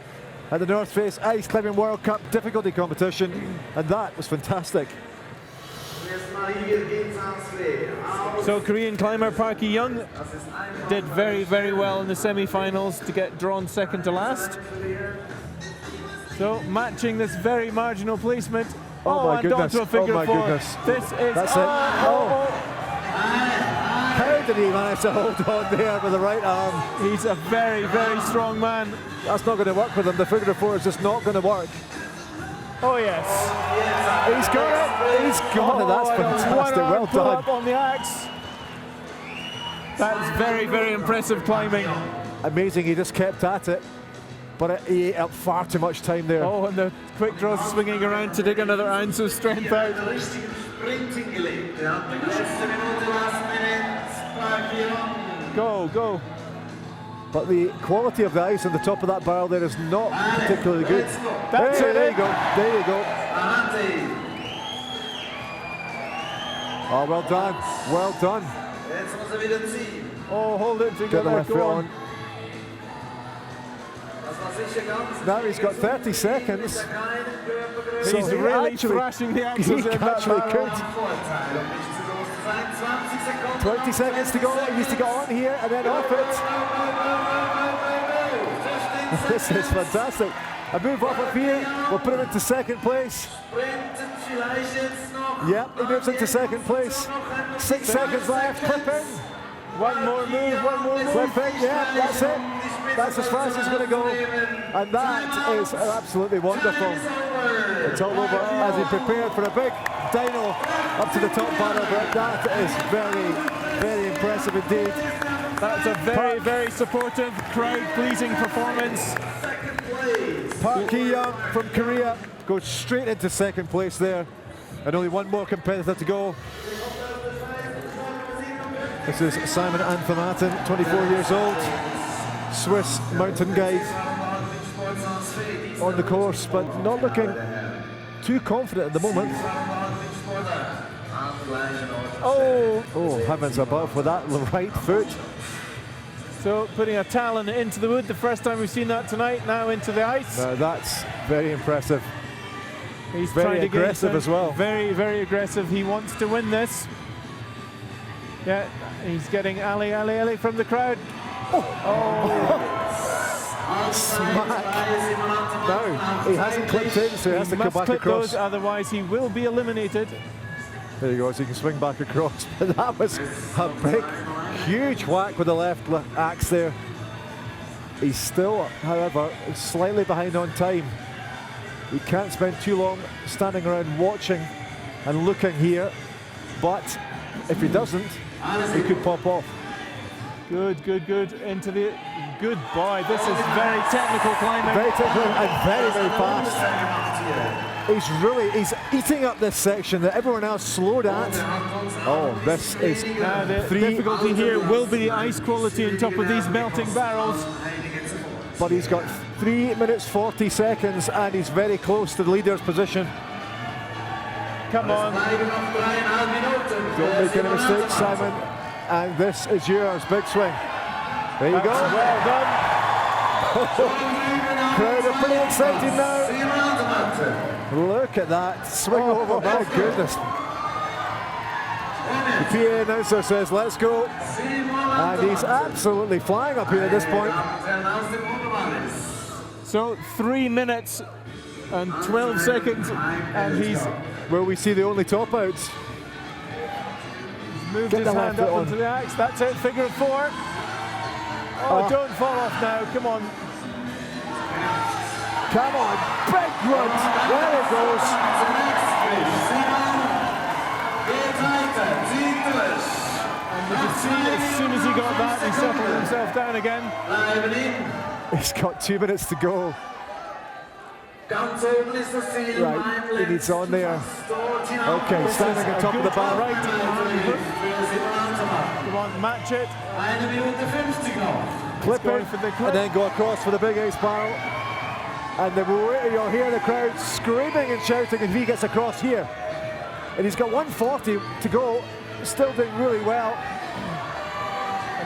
at the North Face Ice Climbing World Cup difficulty competition, and that was fantastic. So Korean climber Park Hee-young did very, very well in the semi-finals to get drawn second to last. So matching this very marginal placement. Oh my and goodness, onto a figure oh my 4. goodness. This is That's it. Oh. How did he manage to hold on there with the right arm? He's a very, very strong man. That's not going to work with him. The figure 4 is just not going to work. Oh yes. He's got it. He's got it. That's fantastic. Well Pull done. up on the axe. That's very, very impressive climbing. Amazing. He just kept at it. But he ate up far too much time there. Oh, and the quick draws swinging around to dig another ounce of strength out. Go, go. But the quality of the ice on the top of that barrel there is not particularly good. That's it. There you go. There you go. Oh, well done. Well done. Oh, hold it Get the together. left foot Go on. Now he's got 30 seconds. He's he really actually, thrashing the he axles in that actually barrel. could. 20 seconds to go. He needs to get on here and then off it. This is fantastic. A move off of here will put him into second place. Yep, he moves into second place. 6 seconds left. Clip in. One more move, one more move. Clip in, yeah, that's it. That's as fast as it's going to go. And that is absolutely wonderful. It's all over as he prepared for a big dyno up to the top barrel, but that is very, very impressive indeed. That's a very, very supportive, crowd-pleasing performance. Park Hee-young from Korea goes straight into second place there. And only one more competitor to go. This is Simon Anthematten, 24 years old. Swiss mountain guide on the course, but not looking too confident at the moment. Oh, heavens above with that right foot. So putting a talon into the wood, the first time we've seen that tonight, now into the ice. That's very impressive. He's very trying to aggressive as well. Very, very aggressive. He wants to win this. Yeah, he's getting Ali from the crowd. Smack. No, he hasn't clipped in, so he has to come back across. Those, otherwise he will be eliminated. There you go, so you can swing back across. But that was a big, huge whack with the left axe there. He's still, however, slightly behind on time. He can't spend too long standing around watching and looking here. But if he doesn't, he could pop off. Good, good, good. Into the... Good boy. This is very technical climbing. Very technical and very, very fast. He's eating up this section that everyone else slowed at. Oh, this is the difficulty here will be the ice quality on top of these melting barrels. But he's got 3 minutes 40 seconds and he's very close to the leader's position. Come on. Don't make any mistakes, Simon. And this is yours, big swing. There you go. Well done. Crowd are pretty excited now. Look at that. Swing over, my goodness. The PA announcer says, let's go. And he's absolutely flying up here at this point. So 3 minutes and 12 seconds, and he's... Will we see the only top outs? He's moved his hand up onto the axe. That's it, figure of 4. Oh, don't fall off now, come on. Come on, big grunt. There it goes. And you can see as soon as he got that, he settled himself down again. He's got 2 minutes to go. Right, he needs on there. Okay, standing on top of the bar. Right. Come on, match it. Clip it, and then go across for the big ace barrel. And you'll hear the crowd screaming and shouting if he gets across here. And he's got 140 to go, still doing really well.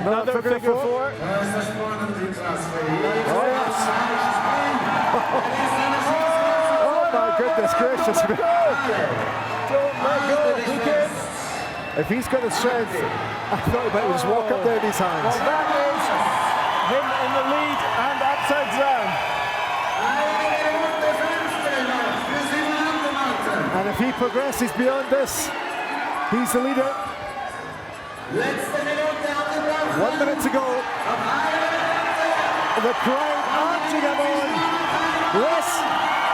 Another figure 4. Oh, yes. Oh, my goodness gracious me. Don't let go, he can. If he's got the strength, I thought he might just walk up there in his hands. Well, that is him in the lead and upside down. And if he progresses beyond this, he's the leader. 1 minute to go. The crowd arching him on. This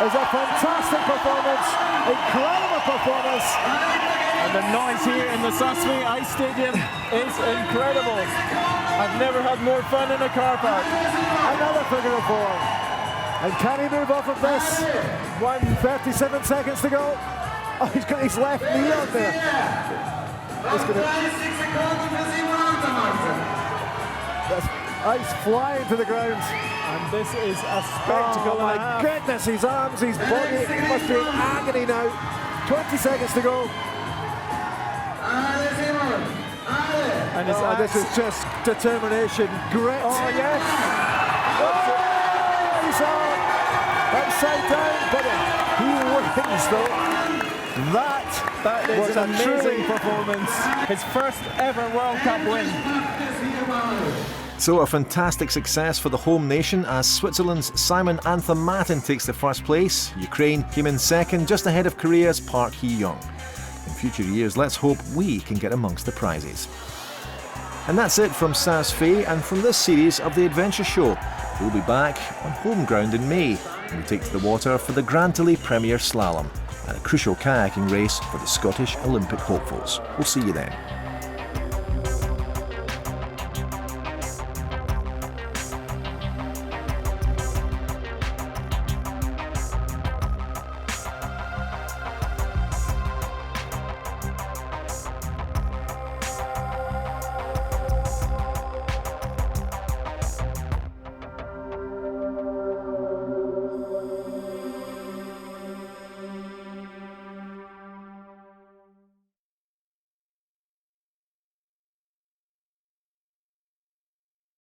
is a fantastic performance, incredible performance. And the noise here in the Saas-Fee Ice Stadium is incredible. I've never had more fun in a car park. Another figure of 4. And can he move off of this? 37 seconds to go. Oh, he's got his left knee on there. That's ice flying to the ground. And this is a spectacle. Oh my goodness, his arms, his body must be in agony now. 20 seconds to go. And this is just determination, grit. Oh yes. Oh, he's upside down, but he wins though. That is an amazing performance. His first ever World Cup win. So a fantastic success for the home nation as Switzerland's Simon Anthem-Matten takes the first place. Ukraine came in second, just ahead of Korea's Park Hee-young. In future years, let's hope we can get amongst the prizes. And that's it from Saas-Fee and from this series of The Adventure Show. We'll be back on home ground in May when we take to the water for the Grantley Premier Slalom and a crucial kayaking race for the Scottish Olympic hopefuls. We'll see you then.